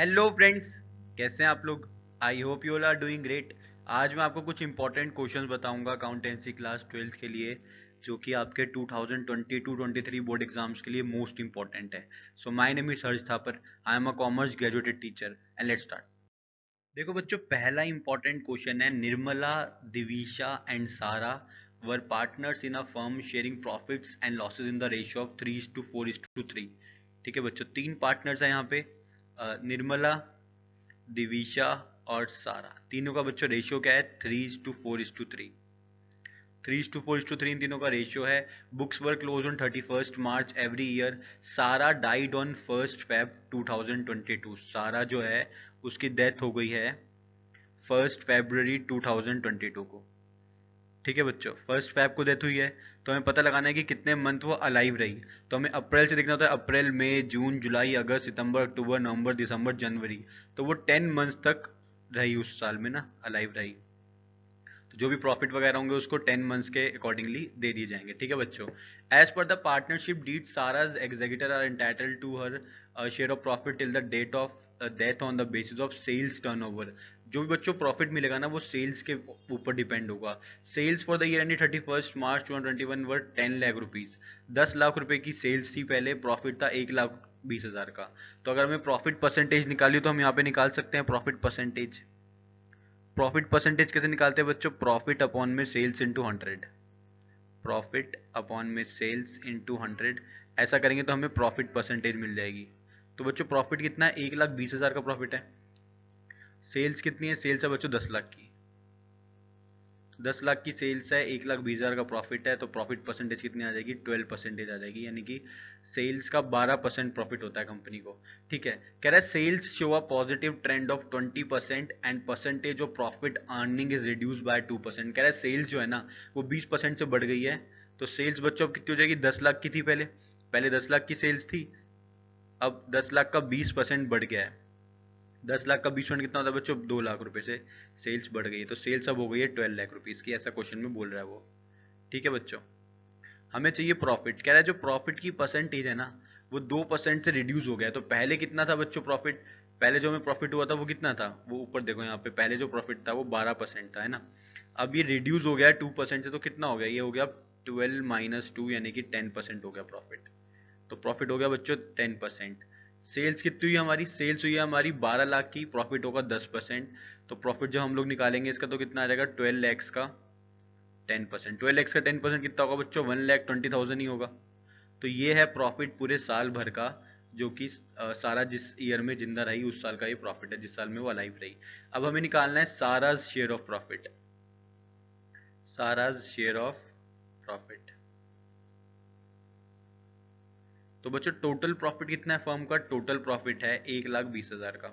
Hello friends, कैसे हैं आप लोग। I hope you all are doing great. आज मैं आपको कुछ इंपॉर्टेंट क्वेश्चंस बताऊंगा अकाउंटेंसी क्लास 12th के लिए, जो कि आपके 2022-23 बोर्ड एग्जाम्स के लिए मोस्ट इंपॉर्टेंट है। So my name is Harsh Thapar. I am a commerce graduated teacher and let's start. देखो बच्चों, पहला इंपॉर्टेंट क्वेश्चन है, निर्मला, दिविशा एंड सारा वर partners in a firm sharing profits and losses in the ratio of 3:4:3। ठीक है बच्चों, तीन पार्टनर्स हैं यहाँ पे, निर्मला, दिविशा और सारा। तीनों का बच्चों रेशियो क्या है? 3:4:3। 3:4:3 इन तीनों का रेशियो है। Books were close on 31st March every year. सारा डाइड ऑन 1st Feb 2022। सारा जो है उसकी डेथ हो गई है 1st February 2022 को। ठीक है बच्चों, 1st Feb को डेथ हुई है, तो हमें पता लगाना है कि कितने मंथ वो अलाइव रही। तो हमें अप्रैल से देखना होता है, अप्रैल, मई, जून, जुलाई, अगस्त, सितंबर, अक्टूबर, नवंबर, दिसंबर, जनवरी। तो वो 10 मंथ्स तक रही उस साल में ना, अलाइव रही। तो जो भी प्रॉफिट वगैरह होंगे उसको 10 मंथ्स के अकॉर्डिंगली दे दिए जाएंगे। ठीक है बच्चों, as per the partnership deed, Sara's executor are entitled to her share of profit till the date of death on the basis of sales turnover. जो भी बच्चों प्रॉफिट मिलेगा ना, वो सेल्स के ऊपर डिपेंड होगा। Sales for the year ended 31st March 2021 were 10 lakh rupees. 10 lakh रुपए की सेल्स थी पहले, प्रॉफिट था 1,20,000 का। तो अगर हमें प्रॉफिट परसेंटेज निकाली तो हम यहाँ पे निकाल सकते हैं प्रॉफिट परसेंटेज। प्रॉफिट परसेंटेज कैसे निकालते हैं बच्चों? प्रॉफिट अपॉन में सेल्स इंटू 100। प्रॉफिट अपॉन में सेल्स इंटू 100, ऐसा करेंगे तो हमें प्रॉफिट परसेंटेज मिल जाएगी। तो बच्चों प्रॉफिट कितना है? 1,20,000 का प्रॉफिट है। सेल्स कितनी है? सेल्स है बच्चों 10 लाख की। 10 लाख की सेल्स है, 1,20,000 का प्रॉफिट है, तो प्रॉफिट परसेंटेज कितनी आ जाएगी? 12% आ जाएगी। यानी कि सेल्स का 12% प्रॉफिट होता है कंपनी को। ठीक है, कह रहा है sales show a positive trend of 20% and percentage of profit earning is reduce by 2%। कह रहा है सेल्स जो है ना, वो 20% से बढ़ गई है। तो सेल्स बच्चों अब कितनी हो जाएगी? 10 लाख की थी पहले, 10 लाख की सेल्स थी, अब 10 लाख का 20% बढ़ गया है। 10 लाख का 20% कितना होता है बच्चों? 2 लाख रुपए से सेल्स बढ़ गई है, तो सेल्स अब हो गई है 12 लाख रुपीज की, ऐसा क्वेश्चन में बोल रहा है वो। ठीक है बच्चों, हमें चाहिए प्रॉफिट। कह रहा है जो प्रॉफिट की परसेंटेज है ना, वो 2% से रिड्यूस हो गया। तो पहले कितना था बच्चों प्रॉफिट? पहले जो हमें प्रॉफिट हुआ था वो कितना था? वो ऊपर देखो यहाँ पे, पहले जो प्रॉफिट था वो 12% था, है ना। अब ये रिड्यूस हो गया 2% से, तो कितना हो गया? ये हो गया 12 - 2, यानी कि 10% हो गया प्रॉफिट। तो प्रॉफिट हो गया बच्चों 10%। सेल्स कितनी हुई हमारी? सेल्स हुई है हमारी 12 लाख की, प्रॉफिट होगा 10%। तो प्रॉफिट जब हम लोग निकालेंगे इसका, तो कितना आ जाएगा? 12 लैक्स का 10%। 12 लैक्स का 10% कितना होगा बच्चों? 1,20,000 ही होगा। तो ये है प्रॉफिट पूरे साल भर का, जो कि सारा जिस ईयर में जिंदा रही उस साल का ये प्रॉफिट है, जिस साल में वो अलाइव रही। अब हमें निकालना है Sara's share of profit. Sara's share of profit. तो बच्चों टोटल प्रॉफिट कितना है फर्म का? टोटल प्रॉफिट है 1,20,000 का।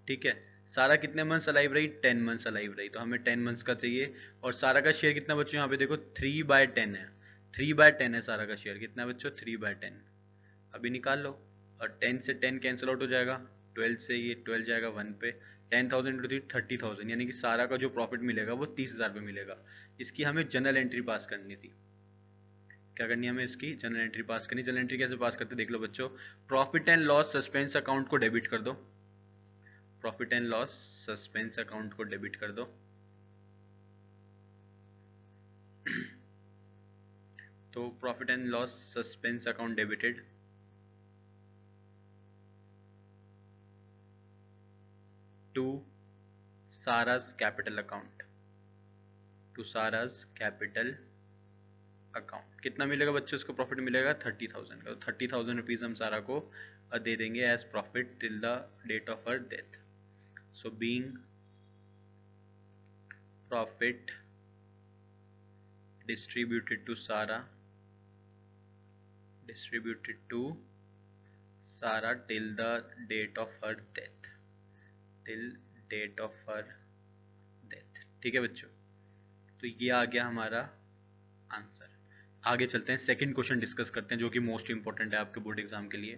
ठीक है, सारा कितने मंथ्स अलाइव रही? 10 मंथ्स अलाइव रही, तो हमें 10 मंथ्स का चाहिए। और सारा का शेयर कितना बच्चों? यहाँ पे देखो 3/10 है। 3/10 है सारा का शेयर। कितना है बच्चों? 3/10। अभी निकाल लो, और 10 से 10 कैंसिल आउट हो जाएगा, 12 से ये 12 जाएगा 1 पे, 10,000 × 30,000, यानी कि सारा का जो प्रॉफिट मिलेगा वो 30,000 पे मिलेगा। इसकी हमें जनरल एंट्री पास करनी थी। क्या करनी है हमें? इसकी जनरल एंट्री पास करनी। जनरल एंट्री कैसे पास करते? देख लो बच्चों, profit and loss suspense account को डेबिट कर दो। Profit and loss suspense account को डेबिट कर दो। तो profit and loss suspense account debited to Sara's capital account. To Sara's capital account कितना मिलेगा बच्चों? उसको प्रॉफिट मिलेगा 30,000 का। 30,000 रुपीज हम सारा को दे देंगे as profit till the date of her death. So being profit distributed to Sarah till the date of her death, till date of her death। ठीक है बच्चों, तो ये आ गया हमारा आंसर। आगे चलते हैं, सेकंड क्वेश्चन डिस्कस करते हैं, जो कि मोस्ट इंपॉर्टेंट है आपके बोर्ड एग्जाम के लिए।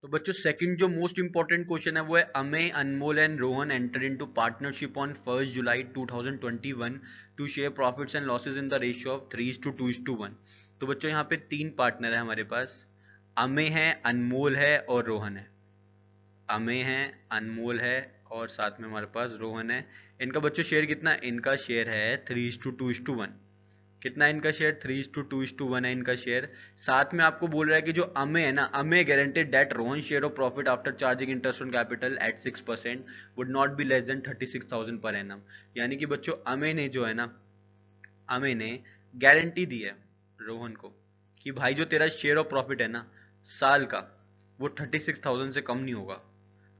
तो बच्चों सेकंड जो मोस्ट इंपॉर्टेंट क्वेश्चन है वो है, Amey, Anmol and Rohan enter into partnership on 1st July 2021 to share profits and losses in the ratio of 3:2:1। तो बच्चों यहाँ पे तीन पार्टनर है हमारे पास, अमेय है, अनमोल है और रोहन है। अमे है, अनमोल है और साथ में हमारे पास रोहन है। इनका बच्चों शेयर कितना है? इनका शेयर है 3:2:1। कितना है इनका शेयर? 3:2:1 है इनका शेयर। साथ में आपको बोल रहा है कि जो अमे है ना, अमे guaranteed that Rohan share of profit after charging interest on capital eight 6% would not be less than 36,000 per annum. यानी कि बच्चों अमे ने जो है ना, अमे ने गारंटी दी है रोहन को कि भाई जो तेरा शेयर ऑफ प्रॉफिट है ना साल का, वो 36,000 से कम नहीं होगा।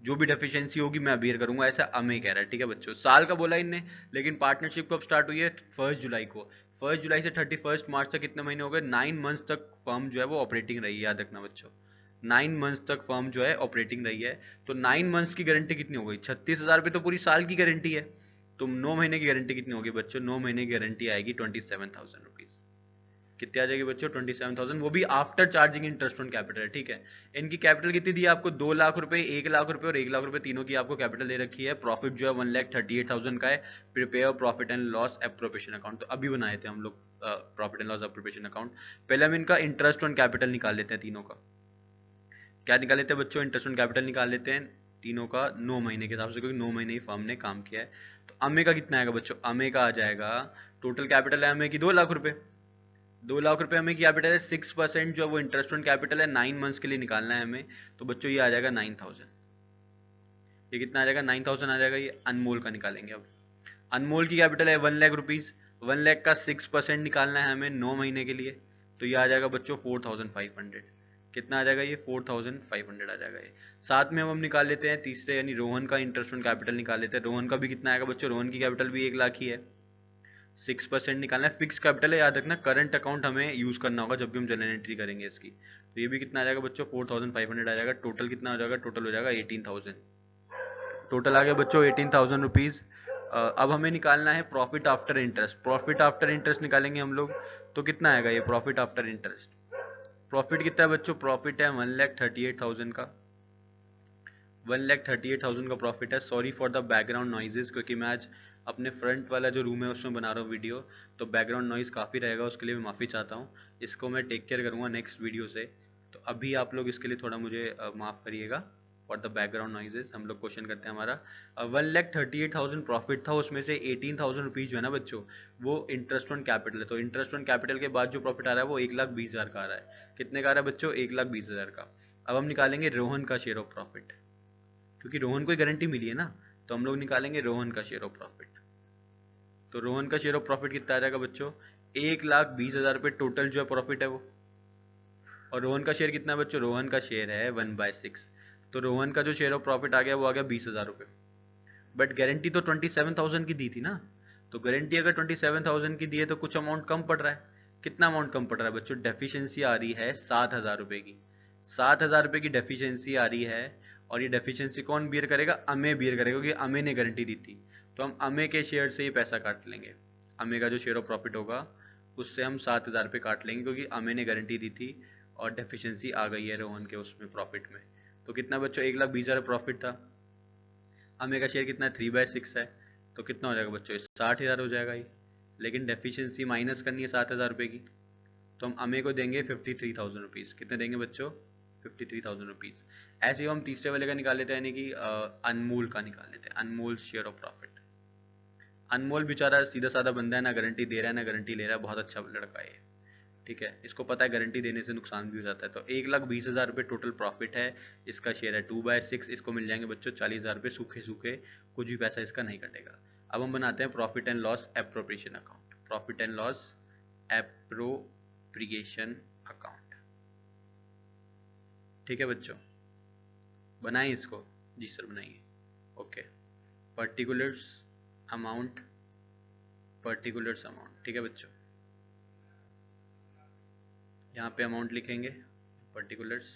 जो भी डेफिशिएंसी होगी मैं अबियर करूंगा, ऐसा अमे कह रहा है। ठीक है बच्चों, साल का बोला इनने, लेकिन पार्टनरशिप कब स्टार्ट हुई है? 1 जुलाई को। 1 जुलाई से 31 मार्च तक कितने महीने हो गए? 9 मंथ्स तक फर्म जो है वो ऑपरेटिंग रही है। याद रखना बच्चों, 9 मंथ्स तक फर्म जो है ऑपरेटिंग रही है। तो 9 मंथ्स की गारंटी कितनी हो गई? 36,000 पे तो पूरी साल की गारंटी है। तो 9 महीने की गारंटी कितनी होगी बच्चों? 9 महीने की गारंटी आएगी 27,000 रुपीज। कितनी आ जाएगी बच्चों? 27,000, वो भी after charging interest on capital. ठीक है, इनकी कैपिटल कितनी दी है आपको? 2 लाख रुपए, 1 लाख रुपए और 1 लाख रुपए, तीनों की आपको कैपिटल दे रखी है। प्रॉफिट जो है 1,38,000 का है। Prepare profit and loss appropriation account, तो अभी बनाए थे हम लोग profit and loss appropriation account. पहले हम इनका इंटरेस्ट ऑन कैपिटल निकाल लेते हैं तीनों का। क्या निकाल लेते हैं बच्चों? इंटरेस्ट ऑन कैपिटल निकाल लेते हैं तीनों का 9 महीने के हिसाब से, क्योंकि 9 महीने ही फर्म ने काम किया है। तो अमे का कितना आएगा बच्चों? अमे का आ जाएगा, टोटल कैपिटल है अमे की 2 लाख रुपए। 2 लाख रुपए हमें की कैपिटल है, 6% जो है वो इंटरेस्ट ऑन कैपिटल है, 9 मंथ्स के लिए निकालना है हमें। तो बच्चों ये आ जाएगा 9,000। ये कितना आ जाएगा? 9,000 आ जाएगा। ये अनमोल का निकालेंगे अब। अनमोल की कैपिटल है 1 लाख रुपीज। 1 लाख का 6% निकालना है हमें 9 महीने के लिए। तो ये आ जाएगा बच्चों 4,500। कितना आ जाएगा? ये 4,500 आ जाएगा। ये साथ में हम निकाल लेते हैं तीसरे, यानी रोहन का इंटरेस्ट ऑन कैपिटल निकाल लेते हैं। रोहन का भी कितना आएगा बच्चों? रोहन की कैपिटल भी 1 लाख ही है। 6% निकालना है, फिक्स कैपिटल है, याद रखना। करंट अकाउंट हमें यूज करना होगा जब भी हम जनरल एंट्री करेंगे इसकी। तो ये भी कितना आ जाएगा बच्चों? 4,500 आ जाएगा। टोटल कितना हो जाएगा? टोटल हो जाएगा 18,000। टोटल आ गया बच्चों 18,000 रुपीज। अब हमें निकालना है profit after interest. Profit after interest निकालेंगे हम लोग। तो कितना आएगा ये प्रॉफिट आफ्टर इंटरेस्ट? प्रॉफिट कितना है बच्चों? प्रॉफिट है 1,38,000 का। 1,38,000 का प्रॉफिट है। Sorry for the background noises, क्योंकि मैं आज अपने फ्रंट वाला जो रूम है उसमें बना रहा हूँ वीडियो, तो बैकग्राउंड नॉइज काफ़ी रहेगा, उसके लिए मैं माफ़ी चाहता हूँ। इसको मैं टेक केयर करूँगा नेक्स्ट वीडियो से। तो अभी आप लोग इसके लिए थोड़ा मुझे माफ़ करिएगा फॉर द बैकग्राउंड नॉइजेस। हम लोग क्वेश्चन करते हैं हमारा। 1,38,000 प्रॉफिट था, उसमें से 18,000 रुपीज़ जो है ना बच्चों, वो इंटरेस्ट ऑन कैपिटल है। तो इंटरेस्ट ऑन कैपिटल के बाद जो प्रॉफिट आ रहा है वो 1,20,000 का आ रहा है। कितने का आ रहा है बच्चों? 1,20,000 का। अब हम निकालेंगे रोहन का शेयर ऑफ प्रॉफिट, क्योंकि रोहन को गारंटी मिली है ना। तो हम लोग निकालेंगे रोहन का शेयर ऑफ प्रॉफिट। तो रोहन का शेयर ऑफ प्रॉफिट कितना आ जाएगा बच्चों? 1,20,000 रुपये टोटल जो है प्रॉफिट है वो। और रोहन का शेयर कितना है बच्चों? रोहन का शेयर है 1/6। तो रोहन का जो शेयर ऑफ प्रॉफिट आ गया वो आ गया 20,000 रुपये। बट गारंटी तो 27,000 की दी थी ना। तो गारंटी अगर 27,000 की दी है तो कुछ अमाउंट कम पड़ रहा है। कितना अमाउंट कम पड़ रहा है बच्चों? डेफिशिएंसी आ रही है 7,000 रुपये की। 7,000 रुपये की डेफिशिएंसी आ रही है। और ये डेफिशिएंसी कौन बियर करेगा? अमे बियर करेगा, क्योंकि अमे ने गारंटी दी थी। तो हम अमे के शेयर से ही पैसा काट लेंगे। अमे का जो शेयर ऑफ प्रॉफिट होगा उससे हम 7,000 रुपये काट लेंगे, क्योंकि अमे ने गारंटी दी थी और डेफिशिएंसी आ गई है रोहन के उसमें प्रॉफिट में। तो कितना बच्चों? 1,20,000 प्रॉफिट था। अमे का शेयर कितना है? 3/6 है। तो कितना हो जाएगा बच्चों? 60,000 हो जाएगा ये। लेकिन डेफिशिएंसी माइनस करनी है 7,000 रुपये की। तो हम अमे को देंगे 53,000 रुपीज़। कितने देंगे बच्चों? 53,000 रुपीज़। ऐसे ही हम तीसरे वाले का निकाल लेते हैं, यानी कि अनमोल का निकाल लेते हैं। अनमोल शेयर ऑफ प्रॉफिट। अनमोल बेचारा सीधा साधा बंदा है, ना गारंटी दे रहा है ना गारंटी ले रहा है, बहुत अच्छा लड़का है। ठीक है, इसको पता है गारंटी देने से नुकसान भी हो जाता है। तो 1,20,000 रुपये टोटल प्रॉफिट है। इसका शेयर है 2/6। इसको मिल जाएंगे बच्चों 40,000 रुपये सूखे सूखे, कुछ भी पैसा इसका नहीं कटेगा। अब हम बनाते हैं profit and loss appropriation account. Profit and loss appropriation account. ठीक है बच्चों, बनाइए इसको। जी सर बनाइए। Okay, particulars amount, particulars amount. ठीक है बच्चों, यहाँ पे अमाउंट लिखेंगे पर्टिकुलर्स।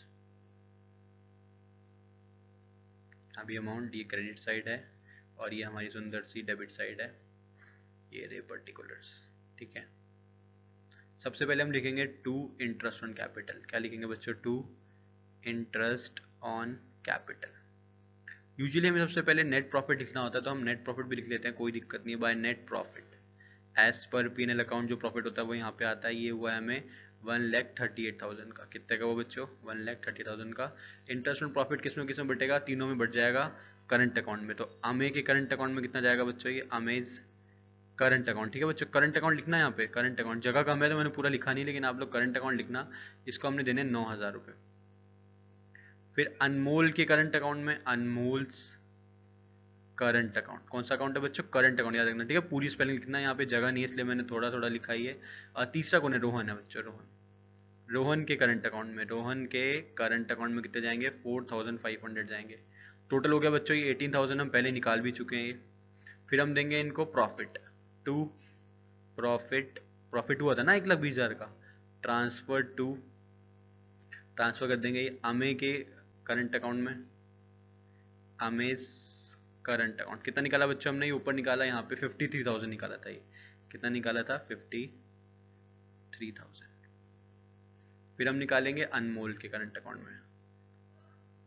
अभी अमाउंट, ये क्रेडिट साइड है और ये हमारी सुंदर सी डेबिट साइड है। ये रहे पर्टिकुलर्स। ठीक है, सबसे पहले हम लिखेंगे टू इंटरेस्ट ऑन कैपिटल। क्या लिखेंगे बच्चों? To interest on capital. Usually हमें सबसे पहले नेट प्रॉफिट लिखना होता है, तो हम नेट प्रॉफिट भी लिख लेते हैं, कोई दिक्कत नहीं है। By net profit as per P&L account जो प्रॉफिट होता है वो यहाँ पे आता है। ये हुआ है हमें 1,38,000 का। कितने का वो बच्चों? 1,30,000 का। इंटरेस्ट ऑन प्रॉफिट किस में बटेगा? तीनों में बट जाएगा, करंट अकाउंट में। तो अमे के करंट अकाउंट में कितना जाएगा बच्चों? ये अमेज करंट अकाउंट। ठीक है बच्चों, करंट अकाउंट लिखना है यहाँ पे। करंट अकाउंट जगह कम है तो मैंने पूरा लिखा नहीं, लेकिन आप लोग करंट अकाउंट लिखना। इसको हमने देने 9,000 रुपये। फिर अनमोल के करंट अकाउंट में, अनमोल्स करंट अकाउंट। कौन सा अकाउंट है बच्चों? करंट अकाउंट, याद रखना। ठीक है, पूरी स्पेलिंग लिखना है, यहाँ पे जगह नहीं है इसलिए मैंने थोड़ा थोड़ा लिखा ही है। और तीसरा कौन है? रोहन है बच्चों, रोहन। रोहन के करंट अकाउंट में, रोहन के करंट अकाउंट में कितने जाएंगे? 4,500 जाएंगे। टोटल हो गया बच्चों ये 18,000, हम पहले निकाल भी चुके हैं ये। फिर हम देंगे इनको प्रॉफिट टू, प्रॉफिट हुआ था ना 1,20,000 का। ट्रांसफर टू, ट्रांसफर कर देंगे अमे के करंट अकाउंट में, अमेज करंट अकाउंट। कितना निकाला बच्चों हमने? ये ऊपर निकाला, यहाँ पे 53,000 निकाला था। ये कितना निकाला था? 53,000। फिर हम निकालेंगे अनमोल के करंट अकाउंट में,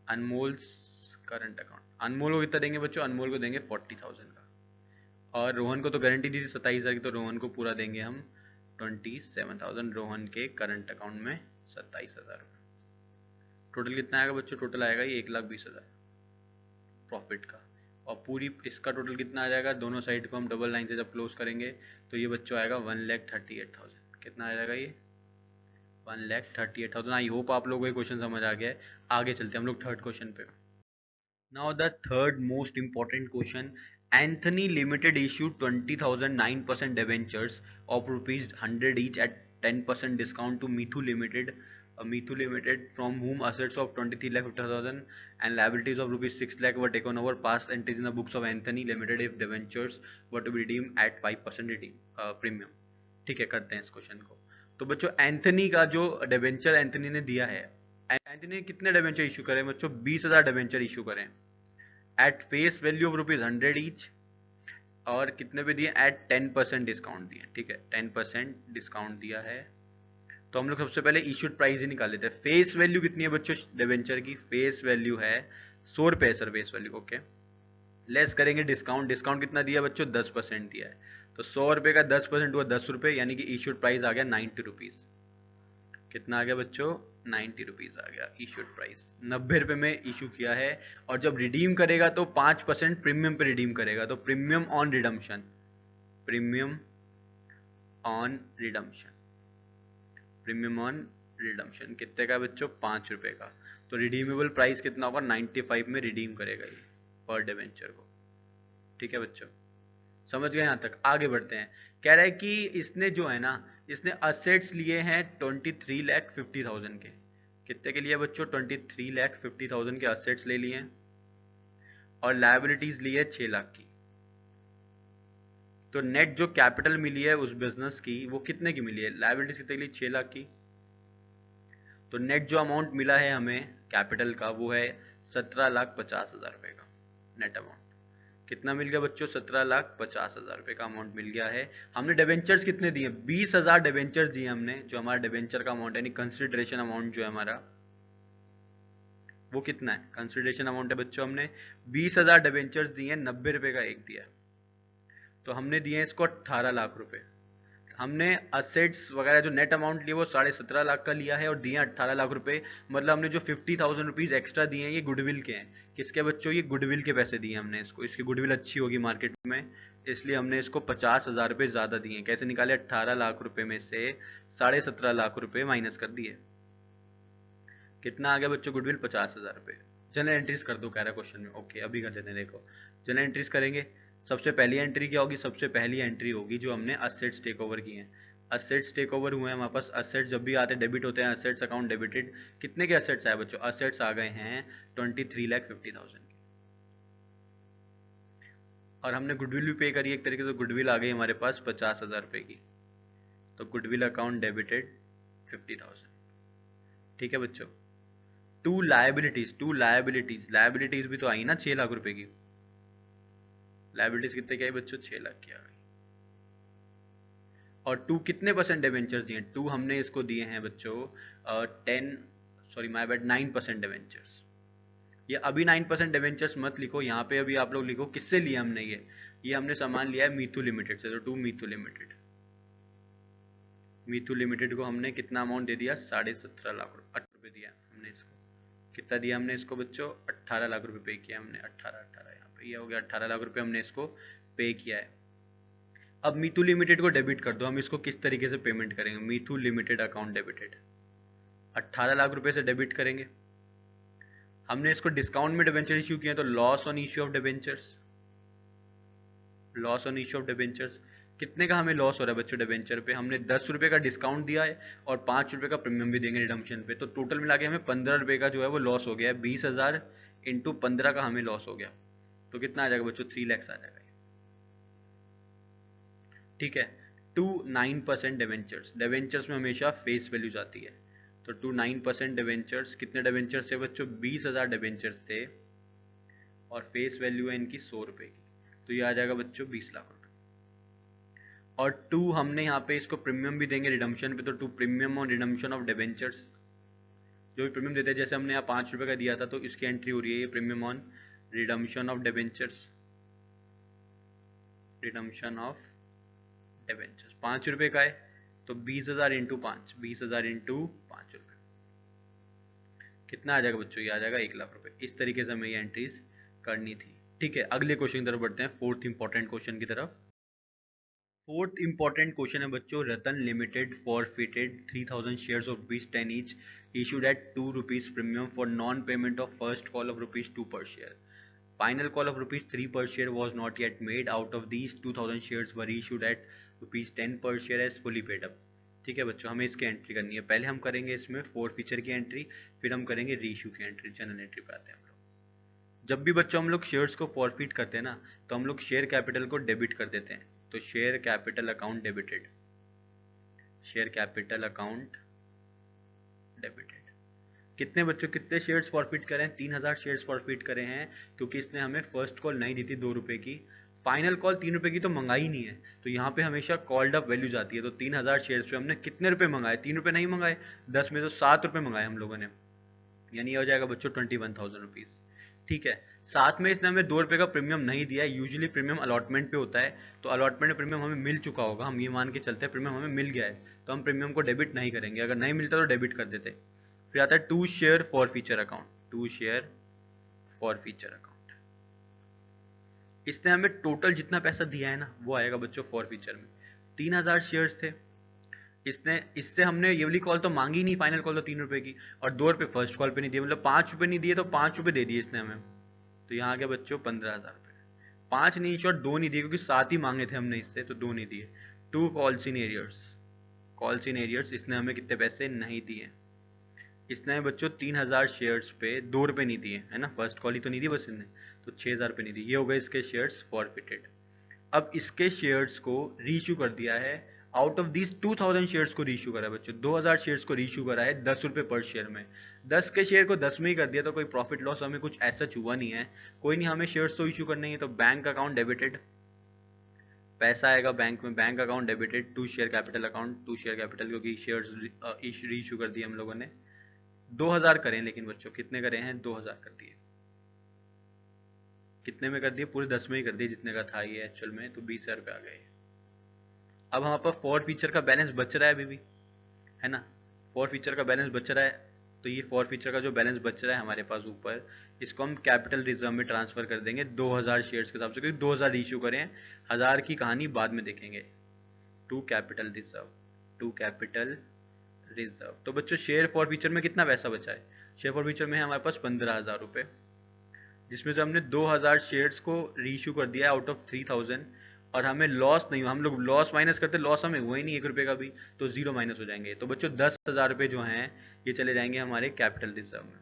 अनमोल्स करंट अकाउंट। अनमोल को कितना देंगे बच्चों? अनमोल को देंगे 40,000 का। और रोहन को तो गारंटी दी थी 27,000 की, तो रोहन को पूरा देंगे हम 27,000 रोहन के करंट अकाउंट में, 27,000 रुपये। टोटल कितना आएगा बच्चों? टोटल आएगा ये 1,20,000 प्रॉफिट का। और पूरी इसका टोटल कितना आ जाएगा? दोनों साइड को हम डबल लाइन से जब क्लोज करेंगे तो ये बच्चों आएगा 1,38,000। कितना आ जाएगा ये? 1,38,000। आई होप आप लोगों को ये क्वेश्चन समझ आ गया है। आगे चलते हैं हम लोग थर्ड क्वेश्चन पे। Now the third most important question. Anthony limited issued 20,000 9% debentures of rupees 100 each at 10% discount to Mithu Limited. Mithu Limited, from whom assets of 23,50,000 and liabilities of rupees 6 lakh were taken over. Past entries in the books of Anthony Limited if debentures were to be redeemed at 5% premium. ठीक है, करते हैं इस question को। तो बच्चों Anthony का जो डिबेंचर एंथनी ने दिया है, एंथनी ने कितने डिबेंचर इशू करे बच्चों? 20,000 डिबेंचर इशू करें at face value of rupees 100 each. और कितने पे दिए? एट 10% डिस्काउंट दिए। ठीक है, 10% डिस्काउंट दिया है। तो हम लोग सबसे पहले इशूड प्राइस ही निकाल लेते हैं। फेस वैल्यू कितनी है बच्चों डिबेंचर की? फेस वैल्यू है 100 रुपये sir, face value. Okay, less करेंगे डिस्काउंट। डिस्काउंट कितना दिया बच्चों? 10% दिया है। तो 100 रुपये का 10% हुआ 10 रुपये, यानी कि इशूड प्राइस आ गया 90 रुपीज। कितना आ गया बच्चों? 90 रुपीज आ गया इशूड प्राइस। 90 रुपये में इशू किया है। और जब रिडीम करेगा तो 5% प्रीमियम पे रिडीम करेगा। तो premium on redemption, premium on redemption, premium on redemption कितने का बच्चों? 5 रुपये का। तो रिडीमेबल प्राइस कितना होगा? 95 में रिडीम करेगा ये पर डिवेंचर को। ठीक है बच्चों, समझ गए यहाँ तक? आगे बढ़ते हैं। कह रहा है कि इसने जो है ना, इसने असेट्स लिए हैं 23,50,000 के। कितने के लिए बच्चों? 23,50,000 के असेट्स ले लिए हैं। और लायबिलिटीज ली है 6 लाख की। तो नेट जो कैपिटल मिली है उस बिजनेस की वो कितने की मिली है? लायबिलिटीज कितने की ली? 6 लाख की। तो नेट जो अमाउंट मिला है हमें कैपिटल का वो है 17,50,000 रुपए का नेट अमाउंट। कितना मिल गया बच्चों? 17,50,000 रुपए का अमाउंट मिल गया है। हमने डिबेंचर्स कितने दिए? 20,000 डिबेंचर्स दिए हमने। जो हमारा डिबेंचर का अमाउंट यानी कंसिडरेशन अमाउंट जो है हमारा, वो कितना है? कंसिडरेशन अमाउंट है बच्चों, हमने 20,000 डिबेंचर्स दिए, 90 रुपए का एक दिया। तो हमने दिए इसको 18 लाख रुपए। हमने असेट्स वगैरह जो नेट अमाउंट लिए वो 17.5 लाख का लिया है और दिए 18 लाख रुपए। मतलब हमने जो 50,000 रुपीज एक्स्ट्रा दिए हैं ये गुडविल के हैं। किसके बच्चों? ये गुडविल के पैसे दिए हमने इसको। इसकी गुडविल अच्छी होगी मार्केट में, इसलिए हमने इसको 50,000 रुपये ज्यादा दिए। कैसे निकाले? 18 लाख रुपए में से 17.5 लाख रुपए माइनस कर दिए। कितना आ गया बच्चों गुडविल? 50,000 रुपये। जनरल एंट्रीज कर दो कह रहा है क्वेश्चन में। ओके, अभी कर देते हैं। देखो जनरल एंट्रीज करेंगे। सबसे पहली एंट्री क्या होगी? सबसे पहली एंट्री होगी जो हमने असेट्स टेक ओवर की हैं। असेट्स टेक ओवर हुए हैं हमारे पास। असेट्स जब भी आते हैं डेबिट होते हैं, असेट्स अकाउंट डेबिटेड। कितने के असेट्स आए बच्चों? असेट्स आ गए हैं 23,50,000 के। और हमने गुडविल भी पे करी एक तरीके से। गुडविल आ गई हमारे पास 50,000 रुपए की। तो गुडविल अकाउंट डेबिटेड 50,000। ठीक है बच्चों। To liabilities, to liabilities, liabilities भी तो आई ना 6 लाख रुपए की। लायबिलिटीज कितने की आई बच्चों? 6 लाख की आ गई। और टू कितने परसेंट डिवेंचर्स दिए? टू हमने इसको दिए हैं बच्चों 9% डिवेंचर्स। ये अभी 9% डिवेंचर्स मत लिखो, यहाँ पे अभी आप लोग लिखो किससे लिया हमने ये हमने सामान लिया है मीथू लिमिटेड से। तो टू मीथू लिमिटेड, मीतू लिमिटेड को हमने कितना अमाउंट दे दिया, 17.5 लाख रुपए दिया हमने इसको। कितना दिया हमने इसको बच्चों, 18 लाख रुपए पे किया हमने। 18 यहाँ पे ये हो गया, 18 लाख रुपए हमने इसको पे किया है। अब मीतू लिमिटेड को डेबिट कर दो। हम इसको किस तरीके से पेमेंट करेंगे, Meetu limited account debited, 18 lakh रुपए से डेबिट करेंगे। हमने इसको डिस्काउंट में डिबेंचर इश्यू किया तो loss on issue of debentures, loss on issue of debentures. कितने का हमें लॉस हो रहा है बच्चों डिबेंचर पे, हमने 10 रुपए का डिस्काउंट दिया है और 5 रुपए का प्रीमियम भी देंगे रिडम्पशन पे, तो टोटल मिला के हमें 15 रुपए का जो है वो लॉस हो गया है। 20,000 इंटू 15 का हमें लॉस हो गया, तो कितना आ जाएगा बच्चों, 3 lakhs आ जाएगा। ठीक है। 2 9% डिवेंचर्स, डिवेंचर्स में हमेशा फेस वैल्यूज आती है, तो 2 9% डिवेंचर्स, कितने डिवेंचर्स थे बच्चों, 20,000 डिवेंचर्स थे और फेस वैल्यू है इनकी 100 रुपए की, तो ये आ जाएगा बच्चों 20 लाख रुपए। और 2 हमने यहाँ पे इसको प्रीमियम भी देंगे रिडम्पशन पे, तो 2 premium on redemption of debentures, जो भी प्रीमियम देते हैं, जैसे हमने यहाँ 5 रुपए का दिया था तो इसकी एंट्री हो रही है ये premium on redemption of debentures, redemption of debentures 5 रुपए का है, तो 20,000 इंटू 5, 20,000 इंटू 5 रुपए, कितना आ जाएगा बच्चों, ये आ जाएगा 1 लाख रुपए। इस तरीके से हमें ये एंट्रीज करनी थी। ठीक है, अगले क्वेश्चन की तरफ बढ़ते हैं, फोर्थ इंपॉर्टेंट क्वेश्चन की तरफ। फोर्थ इंपॉर्टेंट क्वेश्चन है बच्चों, Ratan limited forfeited 3,000 shares of ₹10 each issued at ₹2 premium for non-payment of first call of ₹2 per share. Final call of ₹3 per share was not yet made. Out of these 2,000 shares were issued at ₹10 per share as fully paid up. ठीक है बच्चों, हमें इसकी entry करनी है। पहले हम करेंगे इसमें फॉरफीचर की एंट्री, फिर हम करेंगे रीइश्यू की एंट्री। जनरल एंट्री पे आते हैं हम लोग। जब भी बच्चों हम लोग शेयर्स को फॉरफिट करते हैं ना, तो हम लोग शेयर कैपिटल को डेबिट कर देते हैं, तो share capital account debited, share capital account debited. कितने बच्चों, कितने शेयर्स फॉरफिट करें, 3,000 शेयर्स फॉरफिट करे हैं, क्योंकि इसने हमें फर्स्ट कॉल नहीं दी थी 2 रुपए की, फाइनल कॉल 3 रुपए की तो मंगाई नहीं है, तो यहाँ पे हमेशा कॉल्ड अप वैल्यू जाती है। तो 3,000 शेयर्स पे हमने कितने रुपए मंगाए, 3 रुपए नहीं मंगाए, 10 में तो 7 रुपए मंगाए हम लोगों ने, यानी ये हो जाएगा बच्चों 21,000 रुपीज। ठीक है, साथ में इसने हमें 2 रुपए का प्रीमियम नहीं दिया है। यूजुअली प्रीमियम अलॉटमेंट पे होता है, तो अलॉटमेंट में प्रीमियम हमें मिल चुका होगा, हम ये मान के चलते हैं प्रीमियम हमें मिल गया है, तो हम प्रीमियम को डेबिट नहीं करेंगे, अगर नहीं मिलता तो डेबिट कर देते। फिर आता है 2 share for feature account, 2 share for feature account. इसने हमें टोटल जितना पैसा दिया है ना, वो आएगा बच्चों फॉर फीचर में। 3,000 शेयर्स थे, इससे हमने ये वाली कॉल तो मांगी नहीं, फाइनल कॉल तो 3 रुपए की, और 2 रुपए फर्स्ट कॉल पे नहीं दिए, मतलब 5 रुपए नहीं दिए, तो 5 रुपए दे दिए इसने हमें, तो यहाँ आ गया बच्चों 15,000 रुपए। 5 नहीं, शॉर्ट 2 नहीं दिए, क्योंकि 7 ही मांगे थे हमने इससे, तो 2 नहीं दिए। 2 calls in arrears, calls in arrears, इसने हमें कितने पैसे नहीं दिए, इसने बच्चों 3,000 शेयर्स पे 2 रुपए नहीं दिए, है ना, फर्स्ट कॉल ही तो नहीं दी बस इसने, तो 6,000 रुपए नहीं दिए। ये हो गए इसके शेयर्स फॉरफिटेड। अब इसके शेयर्स को रीइश्यू कर दिया है, आउट ऑफ दिस 2,000 शेयर्स को रीइश्यू करा है बच्चों, 2,000 शेयर्स को रीइश्यू करा है 10 रुपए पर शेयर में। 10 के शेयर को 10 में ही कर दिया, तो कोई प्रॉफिट लॉस हमें कुछ ऐसा हुआ नहीं है। कोई नहीं, हमें शेयर्स तो इशू करने ही है, तो बैंक अकाउंट डेबिटेड, पैसा आएगा बैंक में, bank account debited. 2 share capital account, 2 share capital, क्योंकि शेयर्स रीइश्यू कर दिए हम लोगों ने। 2,000 करें, लेकिन बच्चों कितने करे हैं, 2,000 कर दिए। कितने में कर दिए, पूरे 10 में ही कर दिए जितने का था ये एक्चुअल में, तो 20,000 रुपये आ गए। अब हमारे पास फॉर फीचर का बैलेंस बच रहा है अभी भी, है ना, फॉर फीचर का बैलेंस बच रहा है, तो ये फॉर फीचर का जो बैलेंस बच रहा है हमारे पास ऊपर, इसको हम कैपिटल रिजर्व में ट्रांसफर कर देंगे 2,000 शेयर्स के हिसाब से, क्योंकि 2,000 इशू करें, 1,000 की कहानी बाद में देखेंगे। To capital reserve, to capital reserve. तो बच्चों शेयर फॉर फीचर में कितना पैसा बचा है, शेयर फॉर फीचर में है हमारे पास 15,000 रुपये, जिसमें से हमने 2,000 शेयर्स को रीइश्यू कर दिया आउट ऑफ 3,000, और हमें लॉस नहीं हुआ, हम लोग लॉस माइनस करते, लॉस हमें हुआ ही नहीं 1 रुपये का भी, तो 0 माइनस हो जाएंगे। तो बच्चों 10,000 रुपये जो हैं ये चले जाएंगे हमारे कैपिटल रिजर्व में।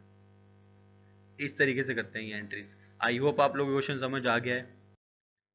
इस तरीके से करते हैं ये एंट्रीज। आई होप आप लोग क्वेश्चन समझ आ गया है।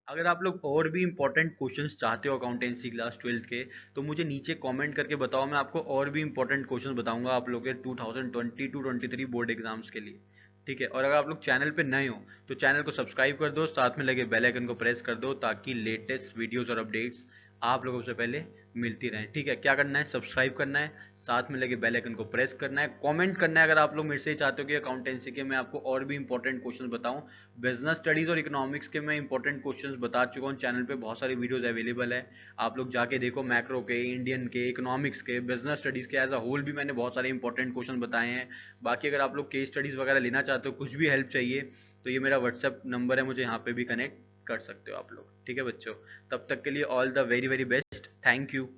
अगर आप लोग और भी इंपॉर्टेंट क्वेश्चंस चाहते हो अकाउंटेंसी क्लास 12th के, तो मुझे नीचे कमेंट करके बताओ, मैं आपको और भी इंपॉर्टेंट क्वेश्चंस बताऊंगा आप लोग के 2022-23 बोर्ड एग्जाम्स के लिए। ठीक है, और अगर आप लोग चैनल पे नए हो तो चैनल को सब्सक्राइब कर दो, साथ में लगे बेल आइकन को प्रेस कर दो, ताकि लेटेस्ट वीडियोस और अपडेट्स आप लोगों से पहले मिलती रहें। ठीक है, क्या करना है, सब्सक्राइब करना है, साथ में लगे बेल आइकन को प्रेस करना है, कमेंट करना है अगर आप लोग मेरे से चाहते हो कि अकाउंटेंसी के मैं आपको और भी इंपॉर्टेंट क्वेश्चंस बताऊं। बिजनेस स्टडीज और इकोनॉमिक्स के मैं इंपॉर्टेंट क्वेश्चंस बता चुका हूं, चैनल पे बहुत सारी वीडियोस अवेलेबल है, आप लोग जाके देखो। मैक्रो के, इंडियन के, इकोनॉमिक्स के, बिजनेस स्टडीज के एज अ होल भी मैंने बहुत सारे इंपॉर्टेंट क्वेश्चन बताए हैं। बाकी अगर आप लोग केस स्टडीज वगैरह लेना चाहते हो, कुछ भी हेल्प चाहिए, तो ये मेरा व्हाट्सएप नंबर है, मुझे यहाँ पे भी कनेक्ट कर सकते हो आप लोग। ठीक है बच्चों, तब तक के लिए all the very very best, thank you.